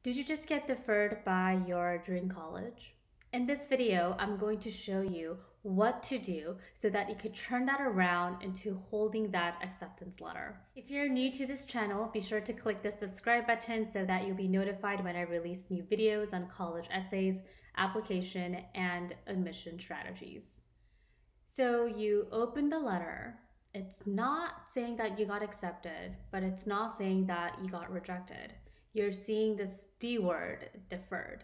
Did you just get deferred by your dream college? In this video, I'm going to show you what to do so that you could turn that around into holding that acceptance letter. If you're new to this channel, be sure to click the subscribe button so that you'll be notified when I release new videos on college essays, application, and admission strategies. So you open the letter. It's not saying that you got accepted, but it's not saying that you got rejected. You're seeing this D word, deferred.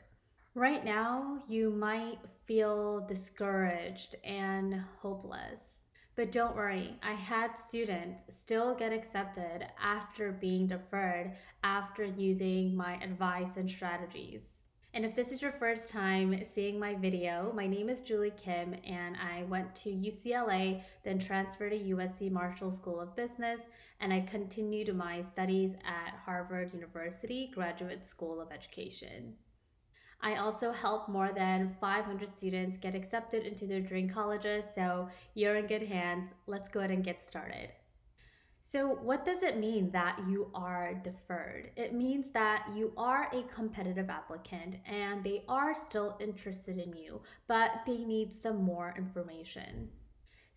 Right now, you might feel discouraged and hopeless. But don't worry, I had students still get accepted after being deferred, after using my advice and strategies. And if this is your first time seeing my video, my name is Julie Kim and I went to UCLA, then transferred to USC Marshall School of Business, and I continued my studies at Harvard University Graduate School of Education. I also helped more than 500 students get accepted into their dream colleges, so you're in good hands. Let's go ahead and get started. So what does it mean that you are deferred? It means that you are a competitive applicant and they are still interested in you, but they need some more information.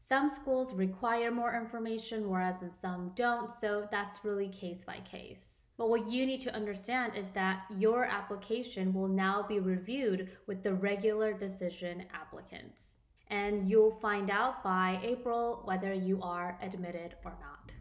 Some schools require more information, whereas in some don't, so that's really case by case. But what you need to understand is that your application will now be reviewed with the regular decision applicants. And you'll find out by April whether you are admitted or not.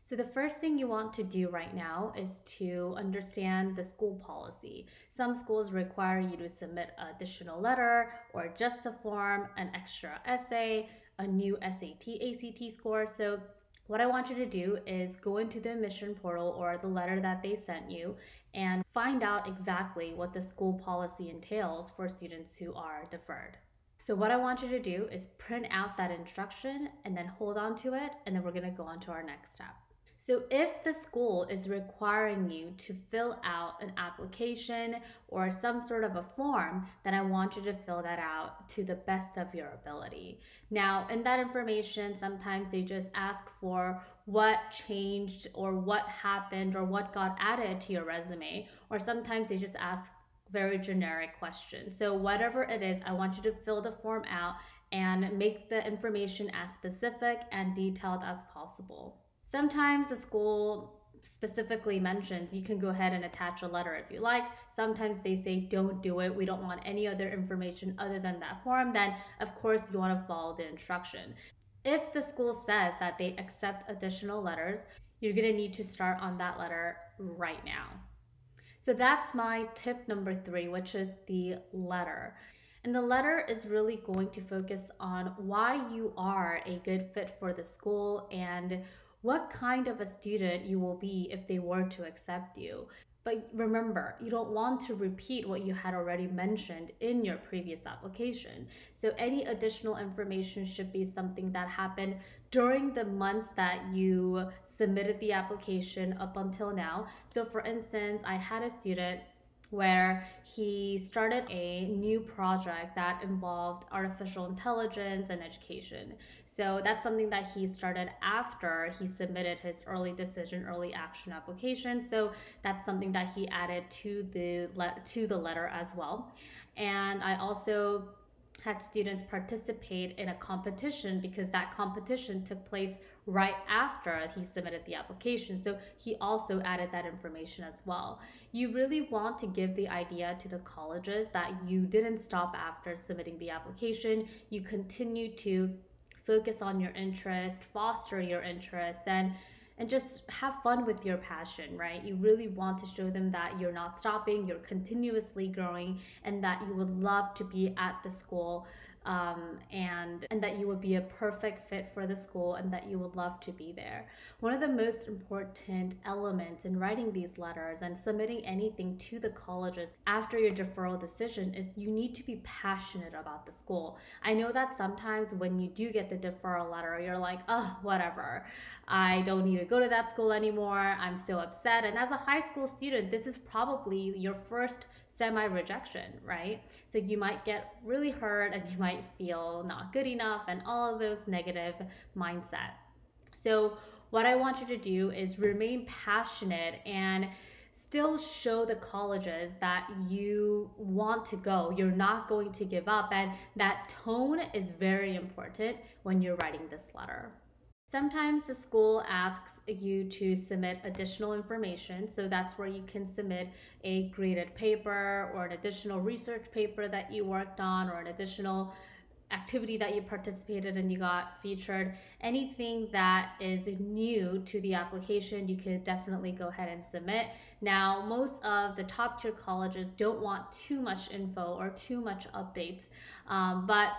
So the first thing you want to do right now is to understand the school policy. Some schools require you to submit an additional letter or just a form, an extra essay, a new SAT, ACT score. So what I want you to do is go into the admission portal or the letter that they sent you and find out exactly what the school policy entails for students who are deferred. So what I want you to do is print out that instruction and then hold on to it, and then we're going to go on to our next step. So if the school is requiring you to fill out an application or some sort of a form, then I want you to fill that out to the best of your ability. Now, in that information, sometimes they just ask for what changed or what happened or what got added to your resume, or sometimes they just ask very generic questions. So whatever it is, I want you to fill the form out and make the information as specific and detailed as possible. Sometimes the school specifically mentions you can go ahead and attach a letter if you like. Sometimes they say don't do it. We don't want any other information other than that form. Then of course you want to follow the instruction. If the school says that they accept additional letters, you're going to need to start on that letter right now. So that's my tip number 3, which is the letter. And the letter is really going to focus on why you are a good fit for the school and what kind of a student you will be if they were to accept you. But remember, you don't want to repeat what you had already mentioned in your previous application. So any additional information should be something that happened during the months that you submitted the application up until now. So for instance, I had a student where he started a new project that involved artificial intelligence and education. So that's something that he started after he submitted his early decision, early action application. So that's something that he added to the letter as well. And I also had students participate in a competition because that competition took place right after he submitted the application. So he also added that information as well. You really want to give the idea to the colleges that you didn't stop after submitting the application. You continue to focus on your interest, foster your interest, and just have fun with your passion, right? You really want to show them that you're not stopping, you're continuously growing, and that you would love to be at the school, and that you would be a perfect fit for the school and that you would love to be there. One of the most important elements in writing these letters and submitting anything to the colleges after your deferral decision is you need to be passionate about the school. I know that sometimes when you do get the deferral letter, you're like, oh, whatever. I don't need to go to that school anymore. I'm so upset. And as a high school student, this is probably your first semi-rejection, right? So you might get really hurt and you might feel not good enough and all of those negative mindset. So what I want you to do is remain passionate and still show the colleges that you want to go. You're not going to give up. And that tone is very important when you're writing this letter. Sometimes the school asks you to submit additional information, so that's where you can submit a graded paper or an additional research paper that you worked on or an additional activity that you participated in, you got featured. Anything that is new to the application, you could definitely go ahead and submit. Now, most of the top tier colleges don't want too much info or too much updates, but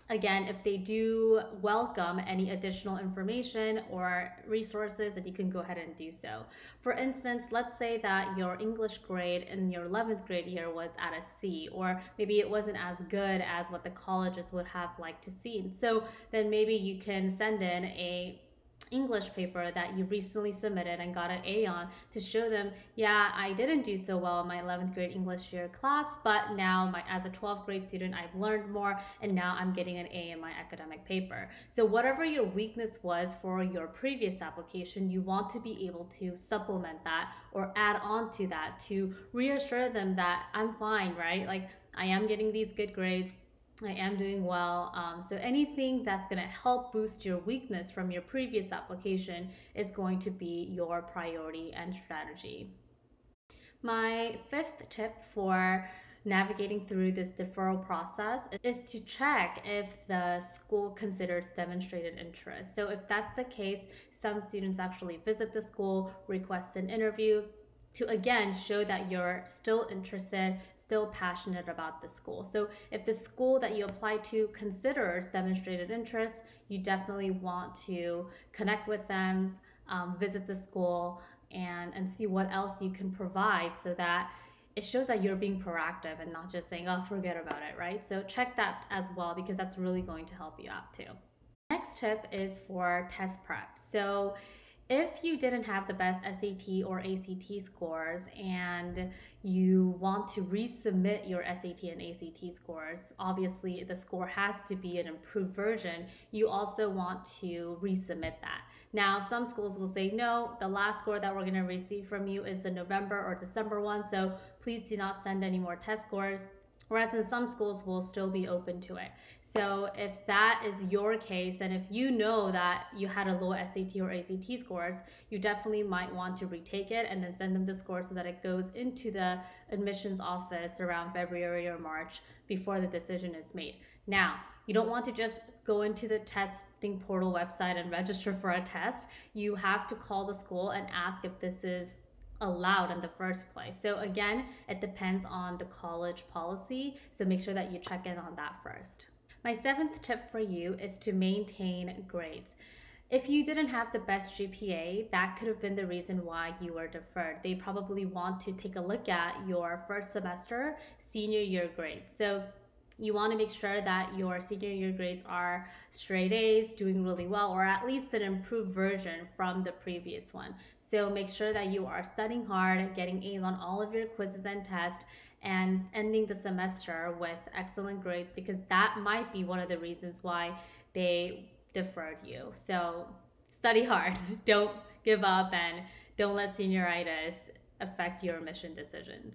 again, if they do welcome any additional information or resources, then you can go ahead and do so. For instance, let's say that your English grade in your 11th grade year was at a C, or maybe it wasn't as good as what the colleges would have liked to see. So then maybe you can send in a English paper that you recently submitted and got an A on to show them, yeah, I didn't do so well in my 11th grade English year class, but now as a 12th grade student, I've learned more and now I'm getting an A in my academic paper. So whatever your weakness was for your previous application, you want to be able to supplement that or add on to that to reassure them that I'm fine, right? Like, I am getting these good grades, I am doing well. So anything that's going to help boost your weakness from your previous application is going to be your priority and strategy. My fifth tip for navigating through this deferral process is to check if the school considers demonstrated interest. So if that's the case, some students actually visit the school, request an interview to again show that you're still interested, still passionate about the school. So if the school that you apply to considers demonstrated interest, you definitely want to connect with them, visit the school, and see what else you can provide so that it shows that you're being proactive and not just saying, oh, forget about it, right? So check that as well, because that's really going to help you out too. Next tip is for test prep. So if you didn't have the best SAT or ACT scores and you want to resubmit your SAT and ACT scores, obviously the score has to be an improved version. You also want to resubmit that. Now, some schools will say, no, the last score that we're going to receive from you is the November or December one, so please do not send any more test scores. Whereas in some schools will still be open to it. So if that is your case, and if you know that you had a low SAT or ACT scores, you definitely might want to retake it and then send them the score so that it goes into the admissions office around February or March before the decision is made. Now, you don't want to just go into the testing portal website and register for a test. You have to call the school and ask if this is allowed in the first place. So again, it depends on the college policy, so make sure that you check in on that first. My seventh tip for you is to maintain grades. If you didn't have the best GPA, that could have been the reason why you were deferred. They probably want to take a look at your first semester senior year grades. So you want to make sure that your senior year grades are straight A's, doing really well, or at least an improved version from the previous one. So make sure that you are studying hard, getting A's on all of your quizzes and tests, and ending the semester with excellent grades, because that might be one of the reasons why they deferred you. So study hard, don't give up, and don't let senioritis affect your admission decisions.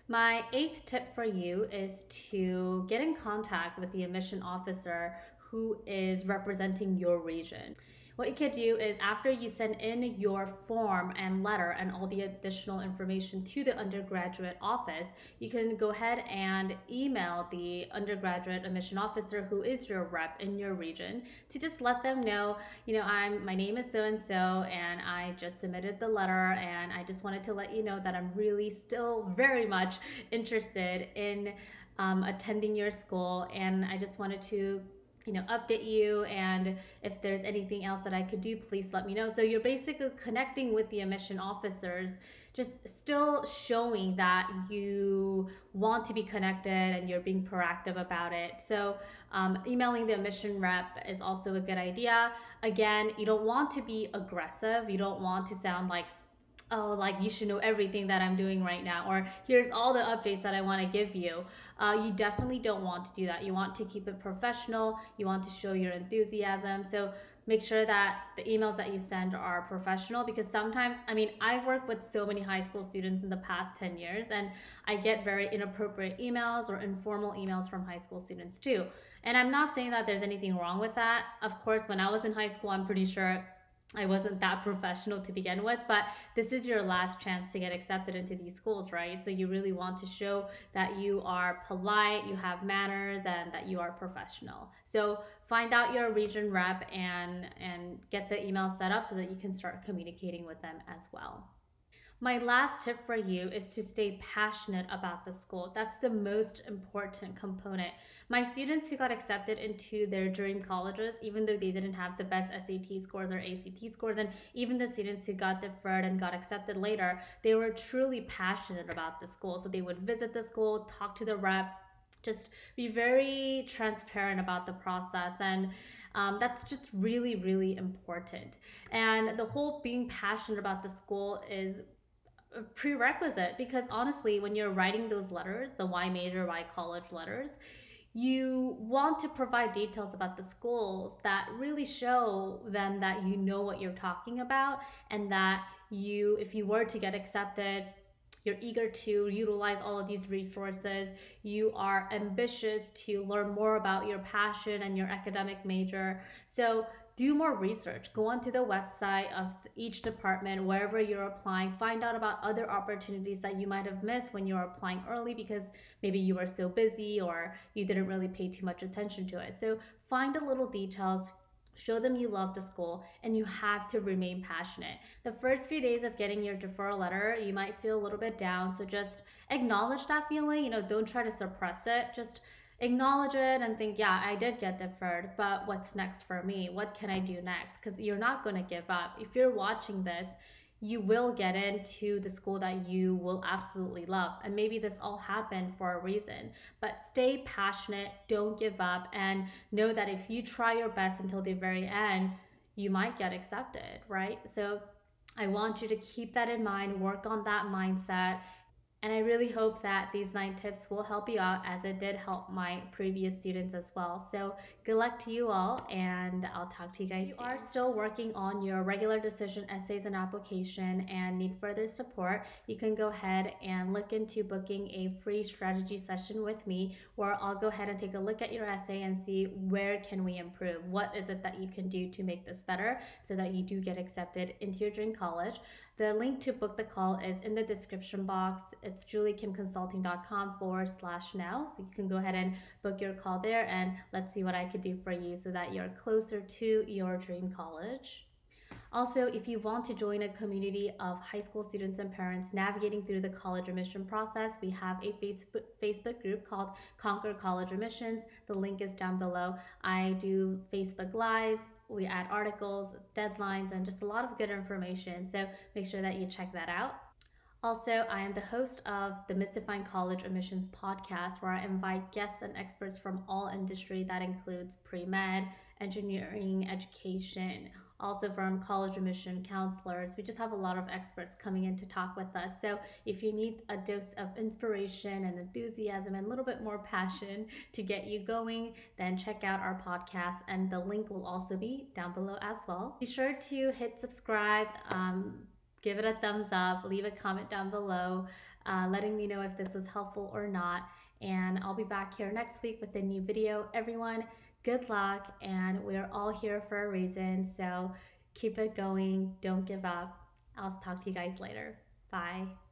My eighth tip for you is to get in contact with the admission officer who is representing your region. What you could do is, after you send in your form and letter and all the additional information to the undergraduate office, you can go ahead and email the undergraduate admission officer who is your rep in your region to just let them know, my name is so-and-so and I just submitted the letter, and I just wanted to let you know that I'm really still very much interested in attending your school, and I just wanted to update you, and if there's anything else that I could do, please let me know. So you're basically connecting with the admission officers, just still showing that you want to be connected and you're being proactive about it. So emailing the admission rep is also a good idea. Again, you don't want to be aggressive. You don't want to sound like, oh, like you should know everything that I'm doing right now, or here's all the updates that I want to give you. You definitely don't want to do that. You want to keep it professional. You want to show your enthusiasm. So make sure that the emails that you send are professional, because sometimes, I mean, I've worked with so many high school students in the past 10 years, and I get very inappropriate emails or informal emails from high school students too. And I'm not saying that there's anything wrong with that. Of course, when I was in high school, I'm pretty sure I wasn't that professional to begin with, but this is your last chance to get accepted into these schools, right? So you really want to show that you are polite, you have manners, and that you are professional. So find out your region rep and get the email set up so that you can start communicating with them as well. My last tip for you is to stay passionate about the school. That's the most important component. My students who got accepted into their dream colleges, even though they didn't have the best SAT scores or ACT scores, and even the students who got deferred and got accepted later, they were truly passionate about the school. So they would visit the school, talk to the rep, just be very transparent about the process, and that's just really, really important. And the whole being passionate about the school is a prerequisite, because honestly, when you're writing those letters, the why major, why college letters, you want to provide details about the schools that really show them that you know what you're talking about, and that you, if you were to get accepted, you're eager to utilize all of these resources. You are ambitious to learn more about your passion and your academic major. So do more research. Go onto the website of each department, wherever you're applying. Find out about other opportunities that you might have missed when you were applying early, because maybe you were so busy or you didn't really pay too much attention to it. So find the little details, show them you love the school, and you have to remain passionate. The first few days of getting your deferral letter, you might feel a little bit down. So just acknowledge that feeling. Don't try to suppress it. Just acknowledge it and think, yeah, I did get deferred, but what's next for me? What can I do next? Because you're not going to give up. If you're watching this, you will get into the school that you will absolutely love. And maybe this all happened for a reason, but stay passionate, don't give up, and know that if you try your best until the very end, you might get accepted, right? So I want you to keep that in mind, work on that mindset. And I really hope that these 9 tips will help you out, as it did help my previous students as well. So good luck to you all, and I'll talk to you guys soon. If you are still working on your regular decision essays and application and need further support, you can go ahead and look into booking a free strategy session with me, where I'll go ahead and take a look at your essay and see where can we improve. What is it that you can do to make this better so that you do get accepted into your dream college? The link to book the call is in the description box. It's juliekimconsulting.com/now. So you can go ahead and book your call there, and let's see what I could do for you so that you're closer to your dream college. Also, if you want to join a community of high school students and parents navigating through the college admission process, we have a Facebook group called Conquer College Admissions. The link is down below. I do Facebook Lives, we add articles, deadlines, and just a lot of good information. So make sure that you check that out. Also, I am the host of the Mystifying College Admissions podcast, where I invite guests and experts from all industry. That includes pre-med, engineering, education, also from college admission counselors. We just have a lot of experts coming in to talk with us. So if you need a dose of inspiration and enthusiasm and a little bit more passion to get you going, then check out our podcast, and the link will also be down below as well. Be sure to hit subscribe, give it a thumbs up, leave a comment down below, letting me know if this was helpful or not. And I'll be back here next week with a new video. Everyone, good luck, and we're all here for a reason. So keep it going, don't give up. I'll talk to you guys later. Bye.